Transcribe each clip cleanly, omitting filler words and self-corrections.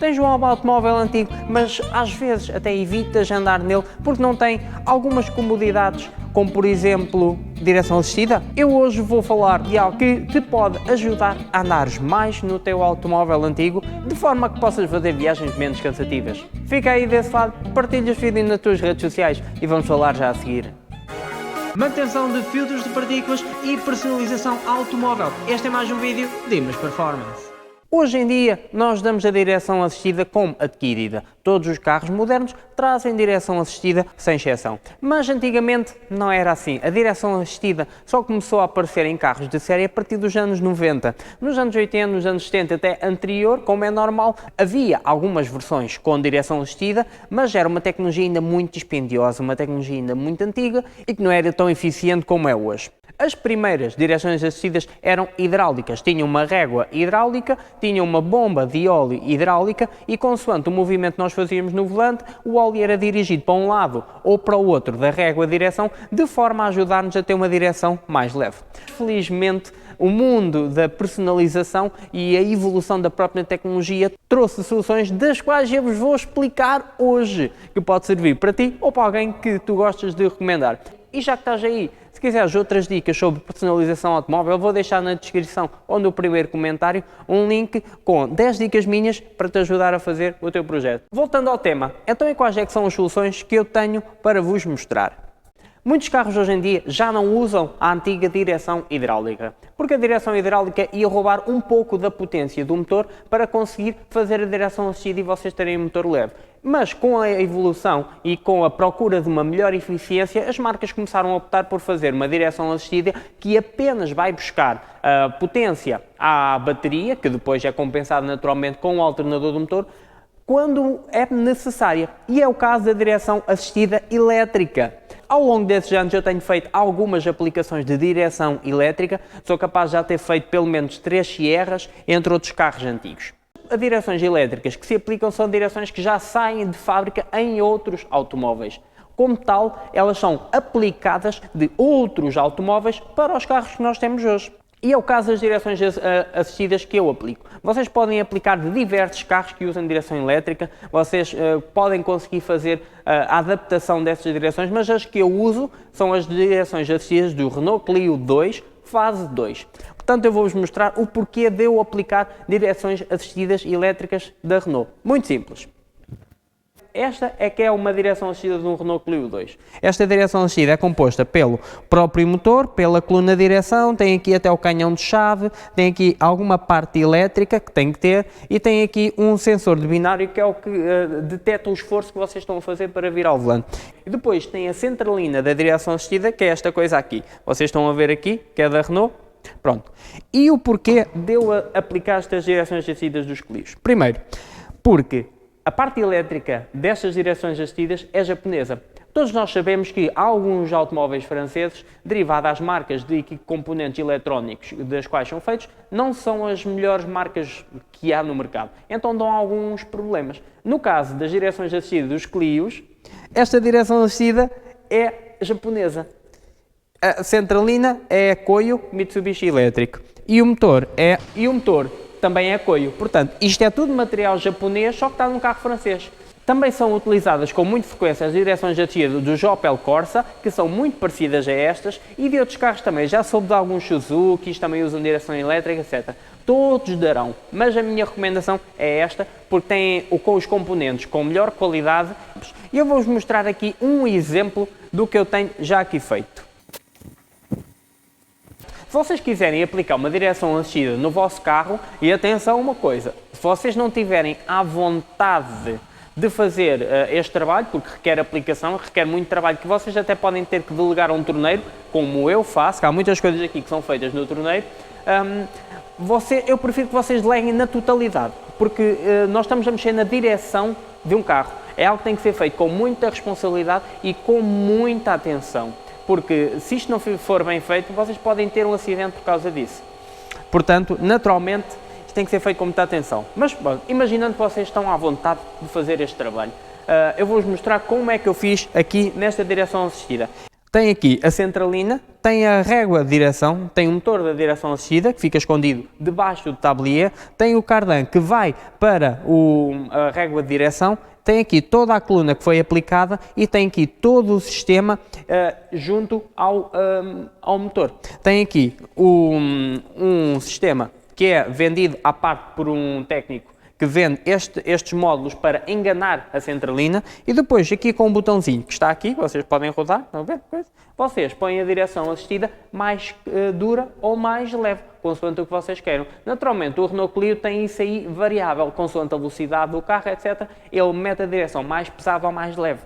tens um automóvel antigo, mas às vezes até evitas andar nele porque não tem algumas comodidades, como por exemplo, direção assistida? Eu hoje vou falar de algo que te pode ajudar a andares mais no teu automóvel antigo, de forma que possas fazer viagens menos cansativas. Fica aí desse lado, partilha este vídeo nas tuas redes sociais e vamos falar já a seguir. Manutenção de filtros de partículas e personalização automóvel. Este é mais um vídeo de Imas Performance. Hoje em dia, nós damos a direção assistida como adquirida. Todos os carros modernos trazem direção assistida, sem exceção. Mas antigamente não era assim. A direção assistida só começou a aparecer em carros de série a partir dos anos 90. Nos anos 80, nos anos 70, até anterior, como é normal, havia algumas versões com direção assistida, mas era uma tecnologia ainda muito dispendiosa, uma tecnologia ainda muito antiga e que não era tão eficiente como é hoje. As primeiras direções assistidas eram hidráulicas, tinham uma régua hidráulica, tinham uma bomba de óleo hidráulica e consoante o movimento que nós fazíamos no volante, o óleo era dirigido para um lado ou para o outro da régua de direção, de forma a ajudar-nos a ter uma direção mais leve. Felizmente, o mundo da personalização e a evolução da própria tecnologia trouxe soluções das quais eu vos vou explicar hoje, que pode servir para ti ou para alguém que tu gostas de recomendar. E já que estás aí, se quiseres outras dicas sobre personalização automóvel, vou deixar na descrição ou no primeiro comentário um link com 10 dicas minhas para te ajudar a fazer o teu projeto. Voltando ao tema, então e quais é que são as soluções que eu tenho para vos mostrar? Muitos carros hoje em dia já não usam a antiga direção hidráulica, porque a direção hidráulica ia roubar um pouco da potência do motor para conseguir fazer a direção assistida e vocês terem um motor leve. Mas com a evolução e com a procura de uma melhor eficiência, as marcas começaram a optar por fazer uma direção assistida que apenas vai buscar a potência à bateria, que depois é compensada naturalmente com o alternador do motor, quando é necessária. E é o caso da direção assistida elétrica. Ao longo desses anos eu tenho feito algumas aplicações de direção elétrica, sou capaz de já ter feito pelo menos 3 Sierras, entre outros carros antigos. As direções elétricas que se aplicam são direções que já saem de fábrica em outros automóveis. Como tal, elas são aplicadas de outros automóveis para os carros que nós temos hoje. E é o caso das direções assistidas que eu aplico. Vocês podem aplicar de diversos carros que usam direção elétrica, vocês podem conseguir fazer a adaptação dessas direções, mas as que eu uso são as direções assistidas do Renault Clio 2, fase 2. Portanto, eu vou-vos mostrar o porquê de eu aplicar direções assistidas elétricas da Renault. Muito simples. Esta é que é uma direção assistida de um Renault Clio 2. Esta direção assistida é composta pelo próprio motor, pela coluna de direção, tem aqui até o canhão de chave, tem aqui alguma parte elétrica que tem que ter e tem aqui um sensor de binário que é o que detecta o esforço que vocês estão a fazer para vir ao volante. E depois tem a centralina da direção assistida, que é esta coisa aqui. Vocês estão a ver aqui, que é da Renault. Pronto. E o porquê de eu aplicar estas direções assistidas dos Clios? Primeiro, porque a parte elétrica destas direções assistidas é japonesa. Todos nós sabemos que alguns automóveis franceses, derivados das marcas de componentes eletrónicos das quais são feitos, não são as melhores marcas que há no mercado. Então dão alguns problemas. No caso das direções assistidas dos Clios, esta direção assistida é japonesa. A centralina é Koyo Mitsubishi elétrico e o motor também é Koyo. Portanto, isto é tudo material japonês, só que está num carro francês. Também são utilizadas com muita frequência as direções assistidas dos Opel Corsa, que são muito parecidas a estas, e de outros carros também. Já soube de alguns Suzuki, também usam direção elétrica, etc. Todos darão, mas a minha recomendação é esta, porque tem os componentes com melhor qualidade. E eu vou-vos mostrar aqui um exemplo do que eu tenho já aqui feito. Se vocês quiserem aplicar uma direção assistida no vosso carro, e atenção a uma coisa, se vocês não tiverem à vontade de fazer este trabalho, porque requer aplicação, requer muito trabalho que vocês até podem ter que delegar a um torneiro, como eu faço, que há muitas coisas aqui que são feitas no torneiro, eu prefiro que vocês deleguem na totalidade, porque nós estamos a mexer na direção de um carro. É algo que tem que ser feito com muita responsabilidade e com muita atenção. Porque se isto não for bem feito, vocês podem ter um acidente por causa disso. Portanto, naturalmente, isto tem que ser feito com muita atenção. Mas, bom, imaginando que vocês estão à vontade de fazer este trabalho, eu vou-vos mostrar como é que eu fiz aqui nesta direção assistida. Tem aqui a centralina, tem a régua de direção, tem o motor da direção assistida, que fica escondido debaixo do tablier, tem o cardan que vai para a régua de direção, tem aqui toda a coluna que foi aplicada e tem aqui todo o sistema junto ao motor. Tem aqui um sistema que é vendido à parte por um técnico que vende estes módulos para enganar a centralina, e depois aqui com um botãozinho que está aqui, vocês podem rodar, estão a ver? Vocês põem a direção assistida mais dura ou mais leve, consoante o que vocês queiram. Naturalmente o Renault Clio tem isso aí variável, consoante a velocidade do carro, etc. Ele mete a direção mais pesada ou mais leve.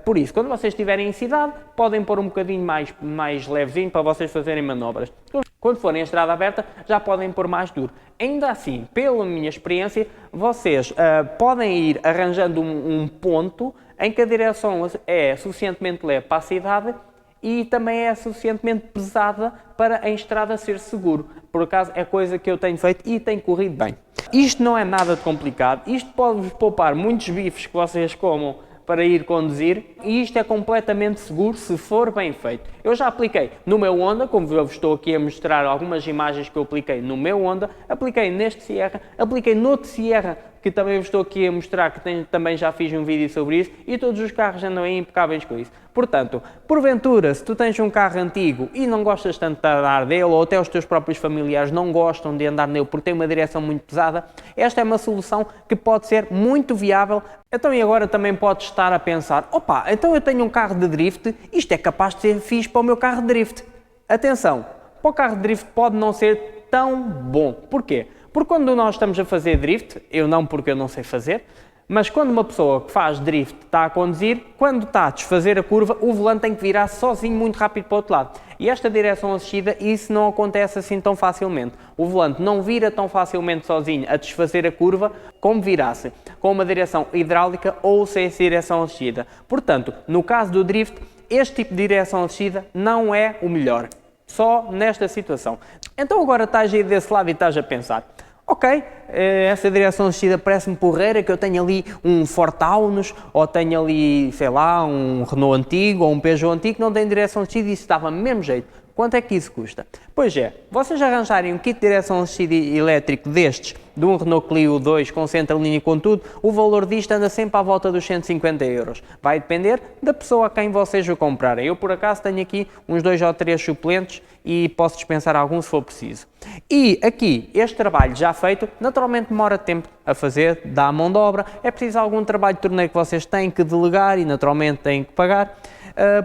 Por isso, quando vocês estiverem em cidade, podem pôr um bocadinho mais levezinho para vocês fazerem manobras. Quando forem em estrada aberta, já podem pôr mais duro. Ainda assim, pela minha experiência, vocês podem ir arranjando um ponto em que a direção é suficientemente leve para a cidade e também é suficientemente pesada para em estrada ser seguro. Por acaso é coisa que eu tenho feito e tem corrido bem. Isto não é nada de complicado, isto pode-vos poupar muitos bifes que vocês comam para ir conduzir, e isto é completamente seguro se for bem feito. Eu já apliquei no meu Honda, como eu vos estou aqui a mostrar algumas imagens que eu apliquei no meu Honda, apliquei neste Sierra, apliquei noutro Sierra, que também vos estou aqui a mostrar, que também já fiz um vídeo sobre isso, e todos os carros andam aí impecáveis com isso. Portanto, porventura, se tu tens um carro antigo e não gostas tanto de andar dele, ou até os teus próprios familiares não gostam de andar nele porque tem uma direção muito pesada, esta é uma solução que pode ser muito viável. Então, e agora também podes estar a pensar, opa, então eu tenho um carro de drift, isto é capaz de ser fixe para o meu carro de drift. Atenção, para o carro de drift pode não ser tão bom. Porquê? Porque quando nós estamos a fazer drift, eu não porque eu não sei fazer, mas quando uma pessoa que faz drift está a conduzir, quando está a desfazer a curva, o volante tem que virar sozinho muito rápido para o outro lado. E esta direção assistida, isso não acontece assim tão facilmente. O volante não vira tão facilmente sozinho a desfazer a curva como virasse com uma direção hidráulica ou sem direção assistida. Portanto, no caso do drift, este tipo de direção assistida não é o melhor. Só nesta situação. Então agora estás aí desse lado e estás a pensar, ok, essa direção assistida parece-me porreira, que eu tenho ali um Ford Taunus, ou tenho ali, sei lá, um Renault antigo, ou um Peugeot antigo, que não tem direção assistida e isso dava mesmo jeito. Quanto é que isso custa? Pois é, vocês arranjarem um kit de direção assistida elétrico destes, de um Renault Clio 2 com centralina e com tudo, o valor disto anda sempre à volta dos 150 euros. Vai depender da pessoa a quem vocês o comprarem. Eu, por acaso, tenho aqui uns 2 ou 3 suplentes e posso dispensar algum se for preciso. E aqui, este trabalho já feito, naturalmente demora tempo a fazer, dá a mão de obra, é preciso algum trabalho de torneio que vocês têm que delegar e naturalmente têm que pagar.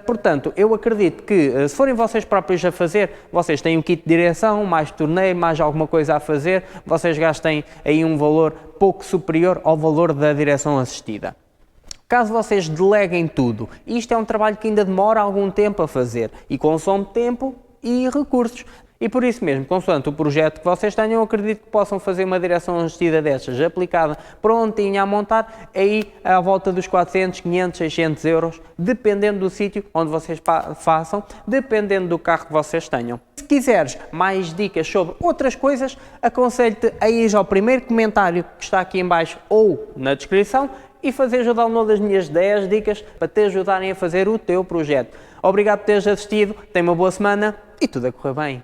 Portanto, eu acredito que se forem vocês próprios a fazer, vocês têm um kit de direção, mais torneio, mais alguma coisa a fazer, vocês gastem aí um valor pouco superior ao valor da direção assistida. Caso vocês deleguem tudo, isto é um trabalho que ainda demora algum tempo a fazer e consome tempo e recursos. E por isso mesmo, consoante o projeto que vocês tenham, eu acredito que possam fazer uma direção assistida destas, aplicada, prontinha a montar, aí à volta dos 400, 500, 600 euros, dependendo do sítio onde vocês façam, dependendo do carro que vocês tenham. Se quiseres mais dicas sobre outras coisas, aconselho-te a ir ao primeiro comentário que está aqui em baixo ou na descrição e fazeres o download das minhas 10 dicas para te ajudarem a fazer o teu projeto. Obrigado por teres assistido, tenha uma boa semana e tudo a correr bem.